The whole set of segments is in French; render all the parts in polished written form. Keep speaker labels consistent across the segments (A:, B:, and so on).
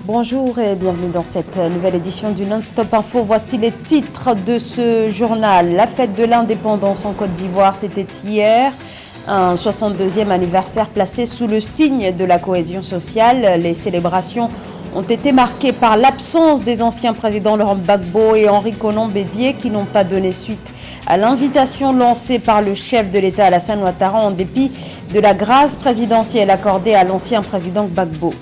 A: Bonjour et bienvenue dans cette nouvelle édition du Non-Stop Info. Voici les titres de ce journal. La fête de l'indépendance en Côte d'Ivoire, c'était hier. Un 62e anniversaire placé sous le signe de la cohésion sociale. Les célébrations ont été marquées par l'absence des anciens présidents Laurent Gbagbo et Henri Konan Bédié qui n'ont pas donné suite à l'invitation lancée par le chef de l'État Alassane Ouattara en dépit de la grâce présidentielle accordée à l'ancien président Gbagbo.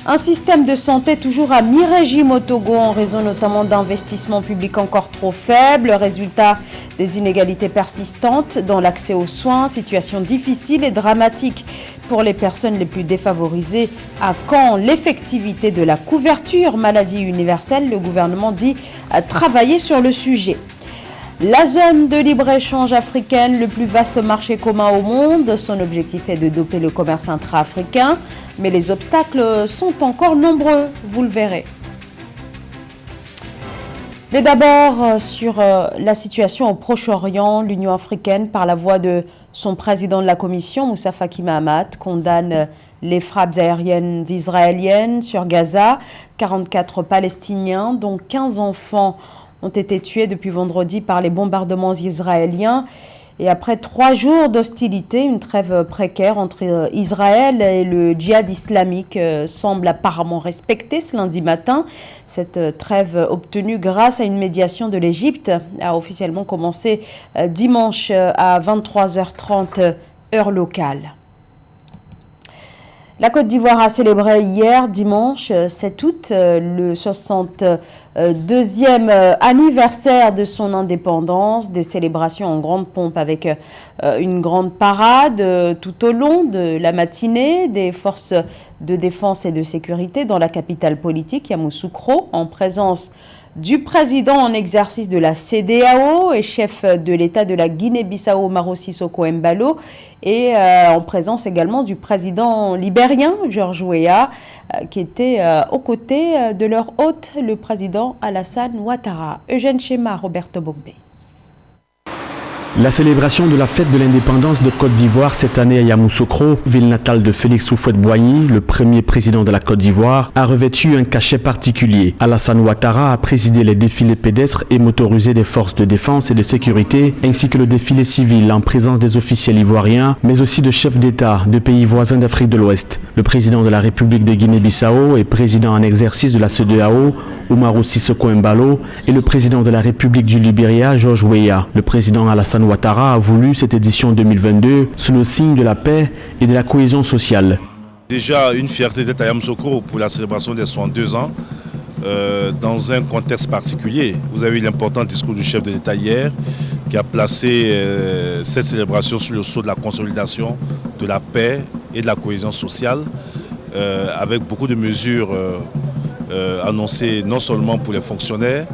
A: Un système de santé toujours à mi-régime au Togo en raison notamment d'investissements publics encore trop faibles, résultat des inégalités persistantes dans l'accès aux soins, situation difficile et dramatique pour les personnes les plus défavorisées. À quand l'effectivité de la couverture maladie universelle? Le gouvernement dit travailler sur le sujet. La zone de libre-échange africaine, le plus vaste marché commun au monde, son objectif est de doper le commerce intra-africain, mais les obstacles sont encore nombreux, vous le verrez. Mais d'abord, sur la situation au Proche-Orient, l'Union africaine, par la voix de son président de la Commission, Moussa Faki Mahamat, condamne les frappes aériennes israéliennes sur Gaza. 44 Palestiniens, dont 15 enfants, ont été tués depuis vendredi par les bombardements israéliens. Et après 3 jours d'hostilité, une trêve précaire entre Israël et le djihad islamique semble apparemment respectée ce lundi matin. Cette trêve obtenue grâce à une médiation de l'Égypte a officiellement commencé dimanche à 23h30 heure locale. La Côte d'Ivoire a célébré hier, dimanche 7 août, le 62e anniversaire de son indépendance, des célébrations en grande pompe avec une grande parade tout au long de la matinée des forces de défense et de sécurité dans la capitale politique, Yamoussoukro, en présence du président en exercice de la CEDEAO et chef de l'État de la Guinée-Bissau, Umaro Sissoco Embalo, et en présence également du président libérien, George Weah, qui était aux côtés de leur hôte, le président Alassane Ouattara. Eugène Chema, Roberto Bogbe.
B: La célébration de la fête de l'indépendance de Côte d'Ivoire cette année à Yamoussoukro, ville natale de Félix Houphouët-Boigny, le premier président de la Côte d'Ivoire, a revêtu un cachet particulier. Alassane Ouattara a présidé les défilés pédestres et motorisés des forces de défense et de sécurité, ainsi que le défilé civil en présence des officiels ivoiriens, mais aussi de chefs d'État de pays voisins d'Afrique de l'Ouest. Le président de la République de Guinée-Bissau et président en exercice de la CEDEAO, Umaro Sissoco Embalo, et le président de la République du Libéria, George Weah. Le président Alassane Ouattara a voulu cette édition 2022 sous le signe de la paix et de la cohésion sociale.
C: Déjà une fierté d'être à Yamoussoukro pour la célébration des 62 ans dans un contexte particulier. Vous avez eu l'important discours du chef de l'État hier qui a placé cette célébration sous le sceau de la consolidation, de la paix et de la cohésion sociale avec beaucoup de mesures annoncées non seulement pour les fonctionnaires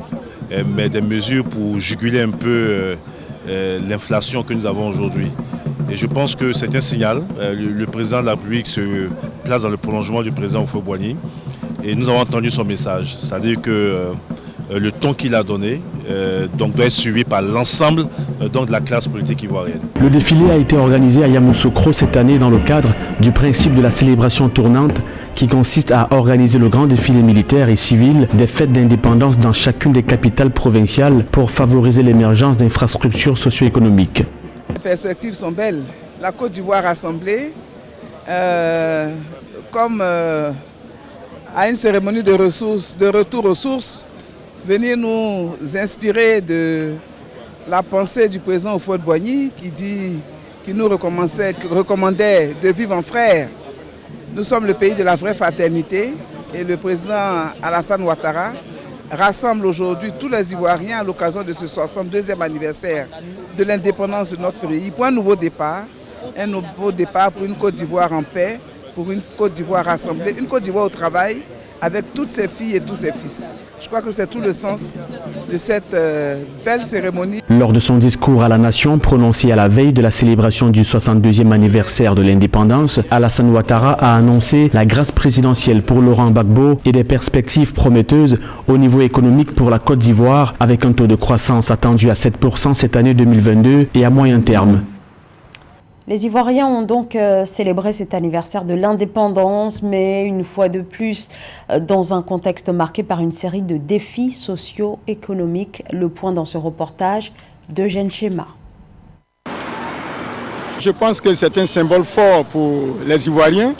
C: mais des mesures pour juguler un peu l'inflation que nous avons aujourd'hui. Et je pense que c'est un signal. Le président de la République se place dans le prolongement du président Houphouët-Boigny et nous avons entendu son message. C'est-à-dire que le ton qu'il a donné donc doit être suivi par l'ensemble de la classe politique ivoirienne.
B: Le défilé a été organisé à Yamoussoukro cette année dans le cadre du principe de la célébration tournante qui consiste à organiser le grand défilé militaire et civil des fêtes d'indépendance dans chacune des capitales provinciales pour favoriser l'émergence d'infrastructures socio-économiques.
D: Les perspectives sont belles. La Côte d'Ivoire rassemblée, comme à une cérémonie de retour aux sources, venir nous inspirer de la pensée du président Houphouët-Boigny qui nous recommandait de vivre en frères. Nous sommes le pays de la vraie fraternité et le président Alassane Ouattara rassemble aujourd'hui tous les Ivoiriens à l'occasion de ce 62e anniversaire de l'indépendance de notre pays pour un nouveau départ pour une Côte d'Ivoire en paix, pour une Côte d'Ivoire rassemblée, une Côte d'Ivoire au travail avec toutes ses filles et tous ses fils. Je crois que c'est tout le sens de cette belle cérémonie.
B: Lors de son discours à la nation prononcé à la veille de la célébration du 62e anniversaire de l'indépendance, Alassane Ouattara a annoncé la grâce présidentielle pour Laurent Gbagbo et des perspectives prometteuses au niveau économique pour la Côte d'Ivoire avec un taux de croissance attendu à 7% cette année 2022 et à moyen terme.
A: Les Ivoiriens ont donc célébré cet anniversaire de l'indépendance, mais une fois de plus, dans un contexte marqué par une série de défis socio-économiques. Le point dans ce reportage d'Eugène Schéma.
E: Je pense que c'est un symbole fort pour les Ivoiriens,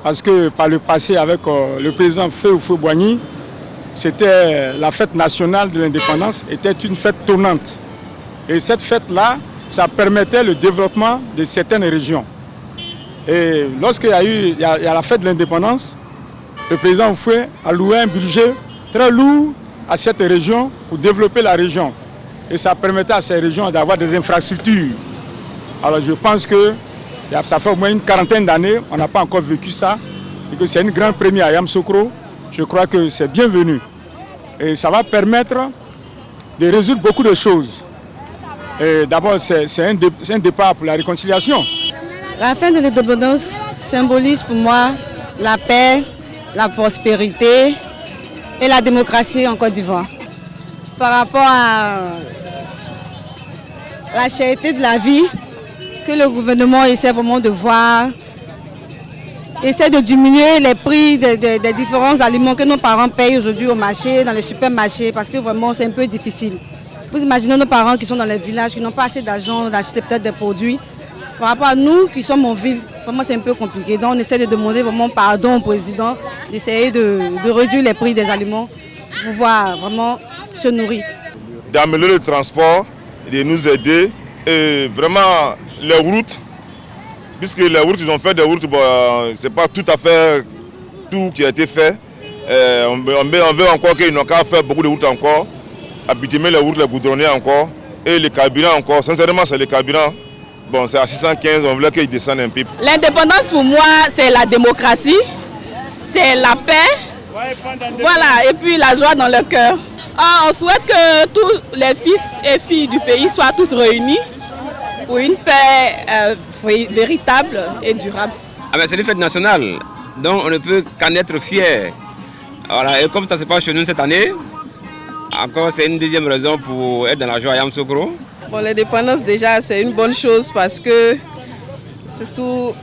E: parce que par le passé, avec le président Feu Houphouët-Boigny, c'était la fête nationale de l'indépendance, était une fête tournante. Et cette fête-là, ça permettait le développement de certaines régions. Et lorsqu'il y a la fête de l'indépendance, le président Houphouët a loué un budget très lourd à cette région pour développer la région. Et ça permettait à ces régions d'avoir des infrastructures. Alors je pense que ça fait au moins une quarantaine d'années, on n'a pas encore vécu ça, et que c'est une grande première à Yamoussoukro. Je crois que c'est bienvenu. Et ça va permettre de résoudre beaucoup de choses. D'abord, c'est un départ pour la réconciliation.
F: La fin de l'indépendance symbolise pour moi la paix, la prospérité et la démocratie en Côte d'Ivoire. Par rapport à la cherté de la vie, que le gouvernement essaie vraiment de voir, essaie de diminuer les prix des différents aliments que nos parents payent aujourd'hui au marché, dans les supermarchés, parce que vraiment c'est un peu difficile. Vous imaginez nos parents qui sont dans les villages, qui n'ont pas assez d'argent d'acheter peut-être des produits. Par rapport à nous qui sommes en ville, vraiment c'est un peu compliqué. Donc on essaie de demander vraiment pardon au président, d'essayer de réduire les prix des aliments pour pouvoir vraiment se nourrir.
G: D'améliorer le transport, de nous aider et vraiment les routes, puisque les routes, ils ont fait des routes, c'est pas tout à fait tout qui a été fait. On veut encore qu'ils n'ont qu'à faire beaucoup de routes encore, habituer les routes, les goudronner encore, et les carburants encore. Sincèrement, c'est les carburants. Bon, c'est à 615, on voulait qu'ils descendent un peu.
H: L'indépendance pour moi, c'est la démocratie, c'est la paix, voilà, et puis la joie dans le cœur. On souhaite que tous les fils et filles du pays soient tous réunis pour une paix véritable et durable.
I: C'est une fête nationale, donc on ne peut qu'en être fier. Voilà, et comme ça se passe chez nous cette année, encore c'est une deuxième raison pour être dans la joie à Yamoussoukro.
J: Bon, l'indépendance déjà c'est une bonne chose parce que c'est tout,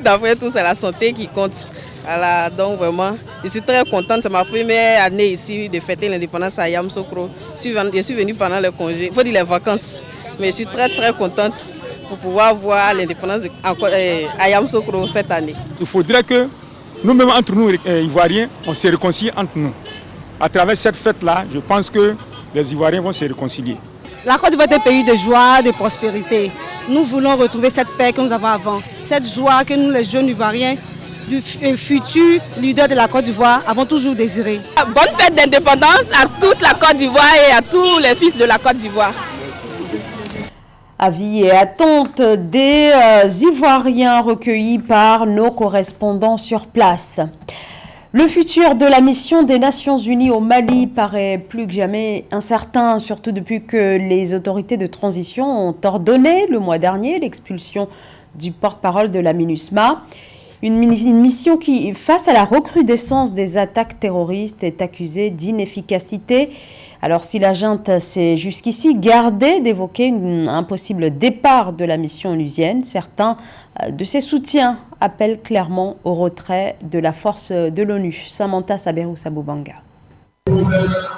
J: d'après tout c'est la santé qui compte. Voilà, donc vraiment, je suis très contente, c'est ma première année ici de fêter l'indépendance à Yamoussoukro. Je suis venue pendant les congés, il faut dire les vacances, mais je suis très contente pour pouvoir voir l'indépendance à Yamoussoukro cette année.
E: Il faudrait que nous-mêmes entre nous Ivoiriens, on se réconcilie entre nous. À travers cette fête-là, je pense que les Ivoiriens vont se réconcilier.
F: La Côte d'Ivoire est un pays de joie, de prospérité. Nous voulons retrouver cette paix que nous avons avant, cette joie que nous les jeunes Ivoiriens, du futur leader de la Côte d'Ivoire, avons toujours désiré.
H: Bonne fête d'indépendance à toute la Côte d'Ivoire et à tous les fils de la Côte d'Ivoire.
A: Avis et attentes des Ivoiriens recueillis par nos correspondants sur place. Le futur de la mission des Nations Unies au Mali paraît plus que jamais incertain, surtout depuis que les autorités de transition ont ordonné le mois dernier l'expulsion du porte-parole de la MINUSMA. Une mission qui, face à la recrudescence des attaques terroristes, est accusée d'inefficacité. Alors si la junte s'est jusqu'ici gardée d'évoquer un possible départ de la mission onusienne, certains de ses soutiens appellent clairement au retrait de la force de l'ONU. Samantha Saberou-Saboubanga.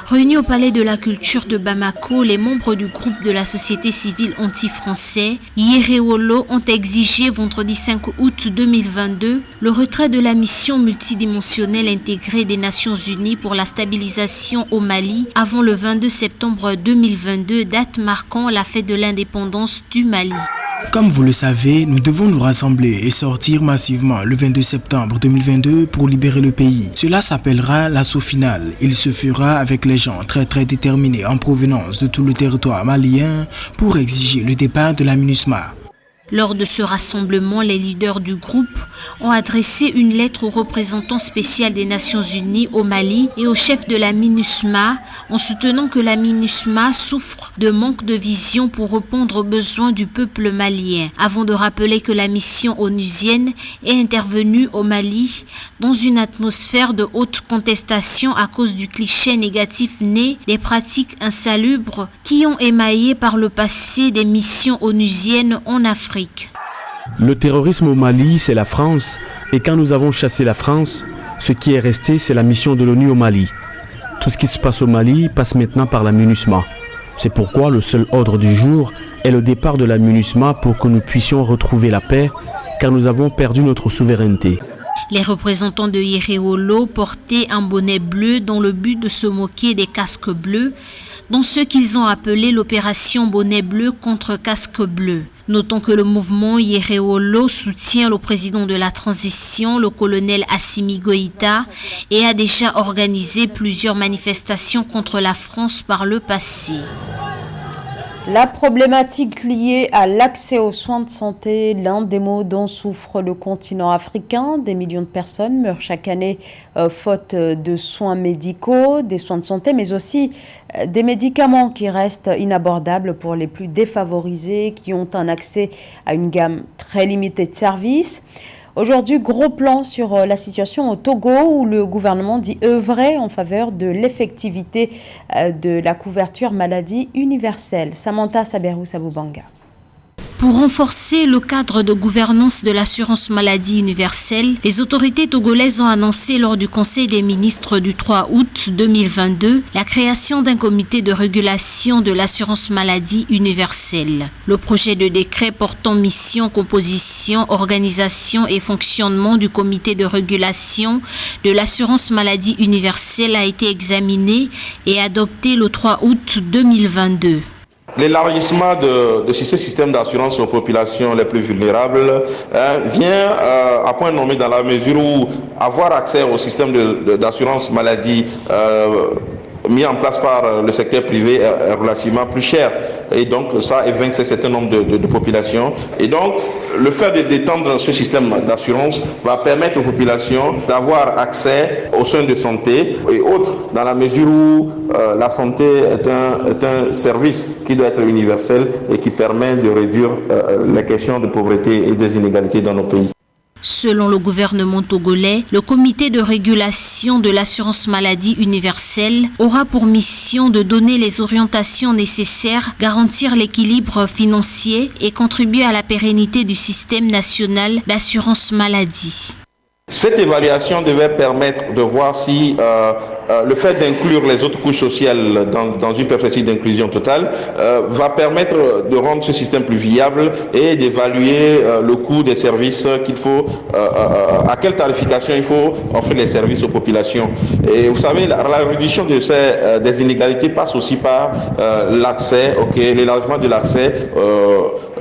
K: Réunis au Palais de la Culture de Bamako, les membres du groupe de la société civile anti-français Yéréolo ont exigé vendredi 5 août 2022 le retrait de la mission multidimensionnelle intégrée des Nations Unies pour la stabilisation au Mali avant le 22 septembre 2022, date marquant la fête de l'indépendance du Mali.
L: Comme vous le savez, nous devons nous rassembler et sortir massivement le 22 septembre 2022 pour libérer le pays. Cela s'appellera l'assaut final. Il se fera avec les gens très déterminés en provenance de tout le territoire malien pour exiger le départ de la MINUSMA.
K: Lors de ce rassemblement, les leaders du groupe ont adressé une lettre au représentant spécial des Nations Unies au Mali et au chef de la MINUSMA en soutenant que la MINUSMA souffre de manque de vision pour répondre aux besoins du peuple malien, avant de rappeler que la mission onusienne est intervenue au Mali dans une atmosphère de haute contestation à cause du cliché négatif né des pratiques insalubres qui ont émaillé par le passé des missions onusiennes en Afrique. l'Afrique.
B: Le terrorisme au Mali, c'est la France. Et quand nous avons chassé la France, ce qui est resté, c'est la mission de l'ONU au Mali. Tout ce qui se passe au Mali passe maintenant par la MINUSMA. C'est pourquoi le seul ordre du jour est le départ de la MINUSMA pour que nous puissions retrouver la paix, car nous avons perdu notre souveraineté.
K: Les représentants de Yereolo portaient un bonnet bleu dans le but de se moquer des casques bleus, dans ce qu'ils ont appelé l'opération bonnet bleu contre casque bleu. Notons que le mouvement Yereolo soutient le président de la transition, le colonel Assimi Goïta, et a déjà organisé plusieurs manifestations contre la France par le passé.
A: La problématique liée à l'accès aux soins de santé, l'un des maux dont souffre le continent africain. Des millions de personnes meurent chaque année faute de soins médicaux, des soins de santé, mais aussi des médicaments qui restent inabordables pour les plus défavorisés, qui ont un accès à une gamme très limitée de services. Aujourd'hui, gros plan sur la situation au Togo où le gouvernement dit œuvrer en faveur de l'effectivité de la couverture maladie universelle. Samantha Saberou-Saboubanga.
K: Pour renforcer le cadre de gouvernance de l'assurance maladie universelle, les autorités togolaises ont annoncé lors du Conseil des ministres du 3 août 2022 la création d'un comité de régulation de l'assurance maladie universelle. Le projet de décret portant mission, composition, organisation et fonctionnement du comité de régulation de l'assurance maladie universelle a été examiné et adopté le 3 août 2022.
M: L'élargissement de ce système d'assurance aux populations les plus vulnérables vient à point nommé dans la mesure où avoir accès au système d'assurance maladie mis en place par le secteur privé est relativement plus cher. Et donc ça évince un certain nombre de populations. Et donc le fait d'étendre ce système d'assurance va permettre aux populations d'avoir accès aux soins de santé et autres, dans la mesure où la santé est un service qui doit être universel et qui permet de réduire les questions de pauvreté et des inégalités dans nos pays.
K: Selon le gouvernement togolais, le comité de régulation de l'assurance maladie universelle aura pour mission de donner les orientations nécessaires, garantir l'équilibre financier et contribuer à la pérennité du système national d'assurance maladie.
M: Cette évaluation devait permettre de voir si le fait d'inclure les autres couches sociales dans une perspective d'inclusion totale va permettre de rendre ce système plus viable et d'évaluer le coût des services qu'il faut, à quelle tarification il faut offrir les services aux populations. Et vous savez, la réduction des inégalités passe aussi par l'accès, l'élargissement de l'accès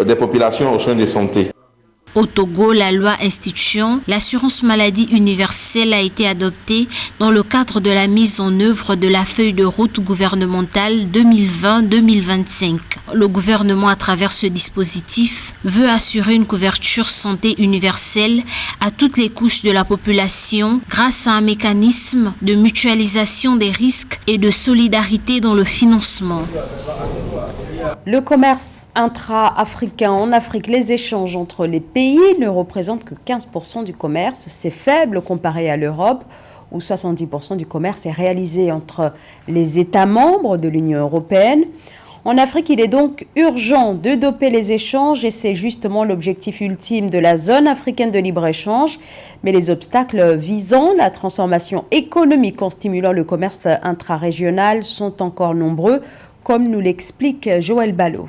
M: des populations aux soins de santé.
K: Au Togo, la loi instituant l'assurance maladie universelle a été adoptée dans le cadre de la mise en œuvre de la feuille de route gouvernementale 2020-2025. Le gouvernement, à travers ce dispositif, veut assurer une couverture santé universelle à toutes les couches de la population grâce à un mécanisme de mutualisation des risques et de solidarité dans le financement.
A: Le commerce intra-africain en Afrique, les échanges entre les pays ne représentent que 15% du commerce. C'est faible comparé à l'Europe, où 70% du commerce est réalisé entre les États membres de l'Union européenne. En Afrique, il est donc urgent de doper les échanges et c'est justement l'objectif ultime de la zone africaine de libre-échange. Mais les obstacles visant la transformation économique en stimulant le commerce intra-régional sont encore nombreux, comme nous l'explique Joël Ballot.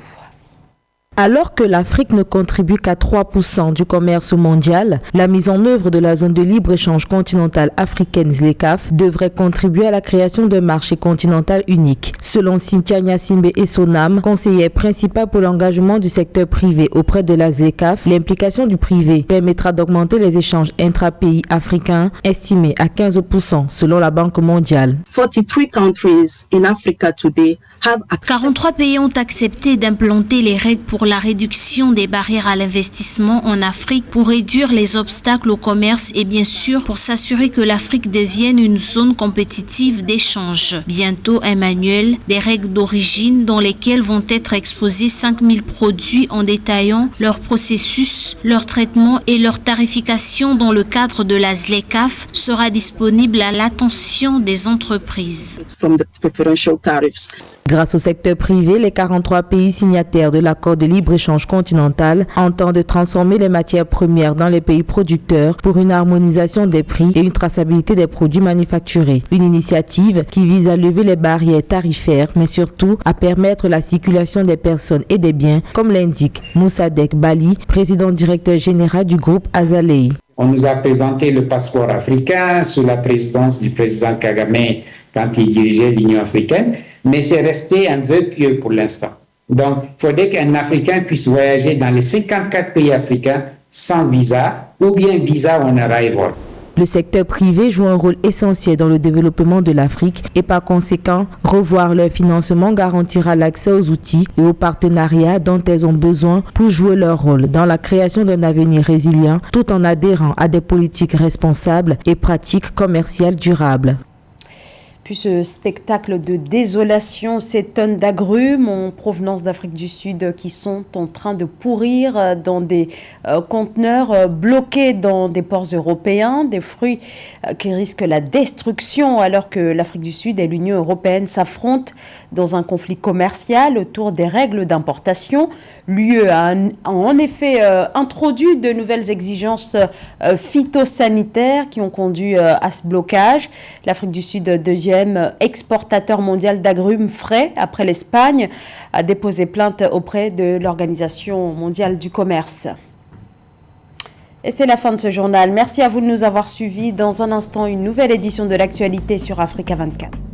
N: Alors que l'Afrique ne contribue qu'à 3% du commerce mondial, la mise en œuvre de la zone de libre-échange continentale africaine ZLECAf devrait contribuer à la création d'un marché continental unique. Selon Cynthia Nyasimbe Essonam, conseillère principale pour l'engagement du secteur privé auprès de la ZLECAf, l'implication du privé permettra d'augmenter les échanges intra-pays africains, estimés à 15% selon la Banque mondiale.
O: 43 countries in Africa today
K: 43 pays ont accepté d'implanter les règles pour la réduction des barrières à l'investissement en Afrique pour réduire les obstacles au commerce et bien sûr pour s'assurer que l'Afrique devienne une zone compétitive d'échange. Bientôt, Emmanuel, des règles d'origine dans lesquelles vont être exposés 5000 produits en détaillant leur processus, leur traitement et leur tarification dans le cadre de la ZLECAf sera disponible à l'attention des entreprises.
N: Grâce au secteur privé, les 43 pays signataires de l'accord de libre-échange continental entendent transformer les matières premières dans les pays producteurs pour une harmonisation des prix et une traçabilité des produits manufacturés. Une initiative qui vise à lever les barrières tarifaires, mais surtout à permettre la circulation des personnes et des biens, comme l'indique Moussadek Bali, président directeur général du groupe Azalei.
P: On nous a présenté le passeport africain sous la présidence du président Kagame quand il dirigeait l'Union africaine, mais c'est resté un vœu pieux pour l'instant. Donc, il faudrait qu'un Africain puisse voyager dans les 54 pays africains sans visa ou bien visa on arrival.
N: Le secteur privé joue un rôle essentiel dans le développement de l'Afrique et par conséquent, revoir leur financement garantira l'accès aux outils et aux partenariats dont elles ont besoin pour jouer leur rôle dans la création d'un avenir résilient tout en adhérant à des politiques responsables et pratiques commerciales durables.
A: Puis ce spectacle de désolation, ces tonnes d'agrumes en provenance d'Afrique du Sud qui sont en train de pourrir dans des conteneurs bloqués dans des ports européens, des fruits qui risquent la destruction alors que l'Afrique du Sud et l'Union européenne s'affrontent dans un conflit commercial autour des règles d'importation. L'UE a en effet introduit de nouvelles exigences phytosanitaires qui ont conduit à ce blocage. L'Afrique du Sud, deuxième exportateur mondial d'agrumes frais après l'Espagne, a déposé plainte auprès de l'Organisation mondiale du commerce. Et c'est la fin de ce journal. Merci à vous de nous avoir suivis. Dans un instant, une nouvelle édition de l'actualité sur Africa 24.